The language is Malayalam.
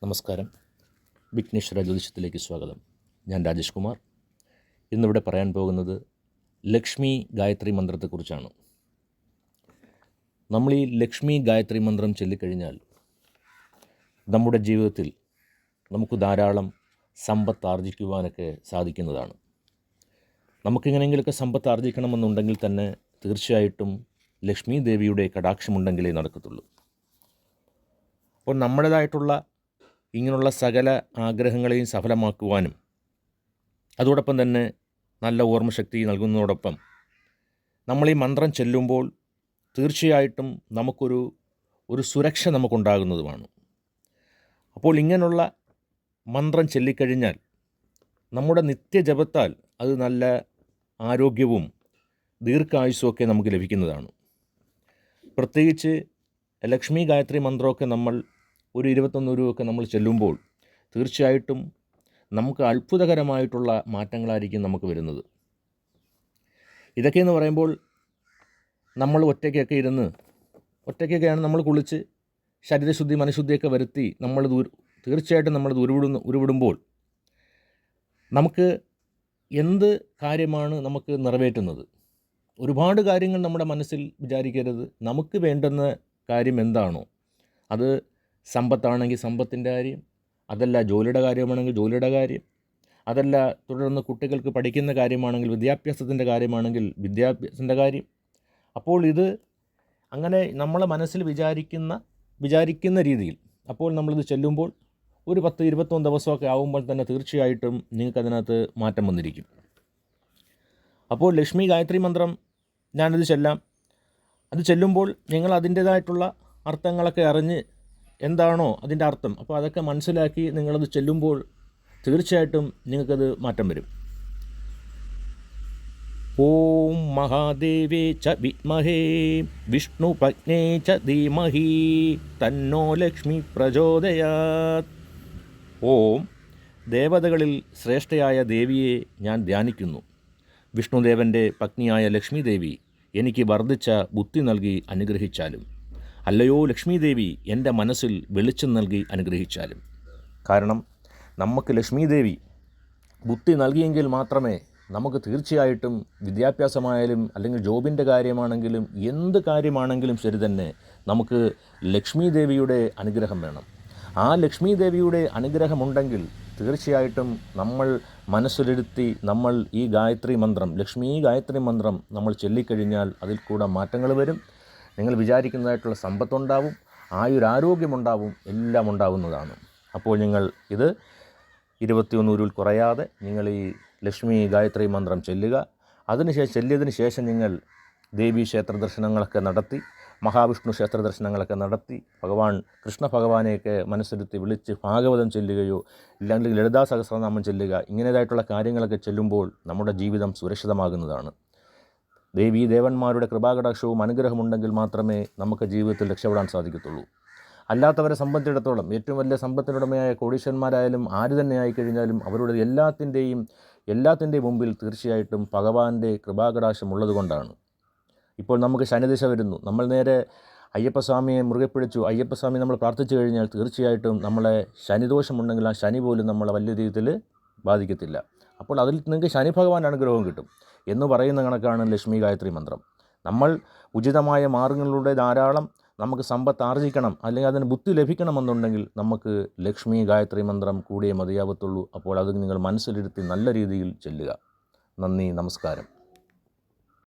നമസ്കാരം. വിഘ്നേശ്വര ജ്യോതിഷത്തിലേക്ക് സ്വാഗതം. ഞാൻ രാജേഷ് കുമാർ. ഇന്നിവിടെ പറയാൻ പോകുന്നത് ലക്ഷ്മി ഗായത്രി മന്ത്രത്തെക്കുറിച്ചാണ്. നമ്മൾ ഈ ലക്ഷ്മി ഗായത്രി മന്ത്രം ചൊല്ലിക്കഴിഞ്ഞാൽ നമ്മുടെ ജീവിതത്തിൽ നമുക്ക് ധാരാളം സമ്പത്ത് ആർജിക്കുവാനൊക്കെ സാധിക്കുന്നതാണ്. നമുക്കിങ്ങനെയെങ്കിലൊക്കെ സമ്പത്ത് ആർജിക്കണമെന്നുണ്ടെങ്കിൽ തന്നെ തീർച്ചയായിട്ടും ലക്ഷ്മി ദേവിയുടെ കടാക്ഷമുണ്ടെങ്കിലേ നടക്കത്തുള്ളൂ. അപ്പോൾ നമ്മുടേതായിട്ടുള്ള ഇങ്ങനെയുള്ള സകല ആഗ്രഹങ്ങളെയും സഫലമാക്കുവാനും അതോടൊപ്പം തന്നെ നല്ല ഓർമ്മശക്തി നൽകുന്നതോടൊപ്പം നമ്മൾ ഈ മന്ത്രം ചെല്ലുമ്പോൾ തീർച്ചയായിട്ടും നമുക്കൊരു സുരക്ഷ നമുക്കുണ്ടാകുന്നതുമാണ്. അപ്പോൾ ഇങ്ങനെയുള്ള മന്ത്രം ചൊല്ലിക്കഴിഞ്ഞാൽ നമ്മുടെ നിത്യജപത്താൽ അത് നല്ല ആരോഗ്യവും ദീർഘായുസ്സുമൊക്കെ നമുക്ക് ലഭിക്കുന്നതാണ്. പ്രത്യേകിച്ച് ലക്ഷ്മി ഗായത്രി മന്ത്രമൊക്കെ നമ്മൾ ഒരു 21 രൂപയൊക്കെ നമ്മൾ ചെല്ലുമ്പോൾ തീർച്ചയായിട്ടും നമുക്ക് അത്ഭുതകരമായിട്ടുള്ള മാറ്റങ്ങളായിരിക്കും നമുക്ക് വരുന്നത്. ഇതൊക്കെയെന്ന് പറയുമ്പോൾ നമ്മൾ ഒറ്റയ്ക്കൊക്കെയാണ് നമ്മൾ കുളിച്ച് ശരീരശുദ്ധി മനഃശുദ്ധിയൊക്കെ വരുത്തി തീർച്ചയായിട്ടും നമ്മൾ ഉരുവിടുമ്പോൾ നമുക്ക് എന്ത് കാര്യമാണ് നമുക്ക് നിറവേറ്റുന്നത്? ഒരുപാട് കാര്യങ്ങൾ നമ്മുടെ മനസ്സിൽ വിചാരിക്കരുത്. നമുക്ക് വേണ്ടുന്ന കാര്യം എന്താണോ, അത് സമ്പത്താണെങ്കിൽ സമ്പത്തിൻ്റെ കാര്യം, അതല്ല ജോലിയുടെ കാര്യമാണെങ്കിൽ ജോലിയുടെ കാര്യം, അതല്ല തുടർന്ന് കുട്ടികൾക്ക് പഠിക്കുന്ന കാര്യമാണെങ്കിൽ വിദ്യാഭ്യാസത്തിൻ്റെ കാര്യമാണെങ്കിൽ വിദ്യാഭ്യാസത്തിൻ്റെ കാര്യം. അപ്പോൾ ഇത് അങ്ങനെ നമ്മളെ മനസ്സിൽ വിചാരിക്കുന്ന രീതിയിൽ അപ്പോൾ നമ്മളിത് ചെല്ലുമ്പോൾ ഒരു 10-21 ദിവസമൊക്കെ ആകുമ്പോൾ തന്നെ തീർച്ചയായിട്ടും നിങ്ങൾക്കതിനകത്ത് മാറ്റം വന്നിരിക്കും. അപ്പോൾ ലക്ഷ്മി ഗായത്രി മന്ത്രം ഞാനിത് ചെല്ലാം. അത് ചെല്ലുമ്പോൾ നിങ്ങൾ അതിൻ്റേതായിട്ടുള്ള അർത്ഥങ്ങളൊക്കെ അറിഞ്ഞ് എന്താണോ അതിൻ്റെ അർത്ഥം, അപ്പോൾ അതൊക്കെ മനസ്സിലാക്കി നിങ്ങളത് ചെല്ലുമ്പോൾ തീർച്ചയായിട്ടും നിങ്ങൾക്കത് മാറ്റം വരും. ഓം മഹാദേവേ ച വിദ്മഹേ വിഷ്ണുപത്നേ ച ധീമഹി തന്നോ ലക്ഷ്മി പ്രചോദയാത്. ഓം ദേവതകളിൽ ശ്രേഷ്ഠയായ ദേവിയെ ഞാൻ ധ്യാനിക്കുന്നു. വിഷ്ണുദേവൻ്റെ പത്നിയായ ലക്ഷ്മി ദേവി എനിക്ക് വർദ്ധിച്ച ബുദ്ധി നൽകി അനുഗ്രഹിച്ചാലും. അല്ലയോ ലക്ഷ്മി ദേവി, എൻ്റെ മനസ്സിൽ വെളിച്ചം നൽകി അനുഗ്രഹിച്ചാലും. കാരണം നമുക്ക് ലക്ഷ്മി ദേവി ബുദ്ധി നൽകിയെങ്കിൽ മാത്രമേ നമുക്ക് തീർച്ചയായിട്ടും വിദ്യാഭ്യാസമായാലും അല്ലെങ്കിൽ ജോബിൻ്റെ കാര്യമാണെങ്കിലും എന്ത് കാര്യമാണെങ്കിലും ശരി തന്നെ നമുക്ക് ലക്ഷ്മി ദേവിയുടെ അനുഗ്രഹം വേണം. ആ ലക്ഷ്മി ദേവിയുടെ അനുഗ്രഹമുണ്ടെങ്കിൽ തീർച്ചയായിട്ടും നമ്മൾ മനസ്സിലിരുത്തി നമ്മൾ ഈ ഗായത്രി മന്ത്രം, ലക്ഷ്മി ഗായത്രി മന്ത്രം നമ്മൾ ചൊല്ലിക്കഴിഞ്ഞാൽ അതിൽ കൂടെ മാറ്റങ്ങൾ വരും. നിങ്ങൾ വിചാരിക്കുന്നതായിട്ടുള്ള സമ്പത്തുണ്ടാവും, ആയുരാരോഗ്യമുണ്ടാവും, എല്ലാം ഉണ്ടാവുന്നതാണ്. അപ്പോൾ നിങ്ങൾ ഇത് 21 കുറയാതെ നിങ്ങൾ ഈ ലക്ഷ്മി ഗായത്രി മന്ത്രം ചൊല്ലുക. ചെല്ലിയതിന് ശേഷം നിങ്ങൾ ദേവീ ക്ഷേത്ര ദർശനങ്ങളൊക്കെ നടത്തി, മഹാവിഷ്ണു ക്ഷേത്ര ദർശനങ്ങളൊക്കെ നടത്തി, കൃഷ്ണ ഭഗവാനെയൊക്കെ മനസ്സിരുത്തി വിളിച്ച് ഭാഗവതം ചെല്ലുകയോ ഇല്ലെങ്കിൽ ലളിതാ സഹസ്രനാമം ചെല്ലുക. ഇങ്ങനെതായിട്ടുള്ള കാര്യങ്ങളൊക്കെ ചെല്ലുമ്പോൾ നമ്മുടെ ജീവിതം സുരക്ഷിതമാകുന്നതാണ്. ദേവീ ദേവന്മാരുടെ കൃപാകടാക്ഷവും അനുഗ്രഹമുണ്ടെങ്കിൽ മാത്രമേ നമുക്ക് ജീവിതത്തിൽ രക്ഷപ്പെടാൻ സാധിക്കത്തുള്ളൂ. അല്ലാത്തവരെ സംബന്ധിച്ചിടത്തോളം ഏറ്റവും വലിയ സമ്പത്തിനുടമയായ കോടീശ്വരന്മാരായാലും ആര് തന്നെ ആയിക്കഴിഞ്ഞാലും അവരുടെ എല്ലാത്തിൻ്റെയും മുമ്പിൽ തീർച്ചയായിട്ടും ഭഗവാന്റെ കൃപാകടാക്ഷം ഉള്ളതുകൊണ്ടാണ്. ഇപ്പോൾ നമുക്ക് ശനിദശ വരുന്നു, നമ്മൾ നേരെ അയ്യപ്പസ്വാമിയെ മുറുകെ പിടിച്ചു, അയ്യപ്പസ്വാമി നമ്മൾ പ്രാർത്ഥിച്ചു കഴിഞ്ഞാൽ തീർച്ചയായിട്ടും നമ്മളെ ശനിദോഷമുണ്ടെങ്കിൽ ആ ശനി പോലും നമ്മളെ വലിയ രീതിയിൽ ബാധിക്കത്തില്ല. അപ്പോൾ അതിൽ നിങ്ങൾക്ക് ശനി ഭഗവാന്റെ അനുഗ്രഹവും കിട്ടും എന്ന് പറയുന്ന കണക്കാണ് ലക്ഷ്മി ഗായത്രി മന്ത്രം. നമ്മൾ ഉചിതമായ മാർഗങ്ങളിലൂടെ ധാരാളം നമുക്ക് സമ്പത്ത് ആർജിക്കണം അല്ലെങ്കിൽ അതിന് ബുദ്ധി ലഭിക്കണമെന്നുണ്ടെങ്കിൽ നമുക്ക് ലക്ഷ്മി ഗായത്രി മന്ത്രം കൂടിയേ മതിയാവത്തുള്ളൂ. അപ്പോൾ അത് നിങ്ങൾ മനസ്സിലിരുത്തി നല്ല രീതിയിൽ ചെല്ലുക. നന്ദി, നമസ്കാരം.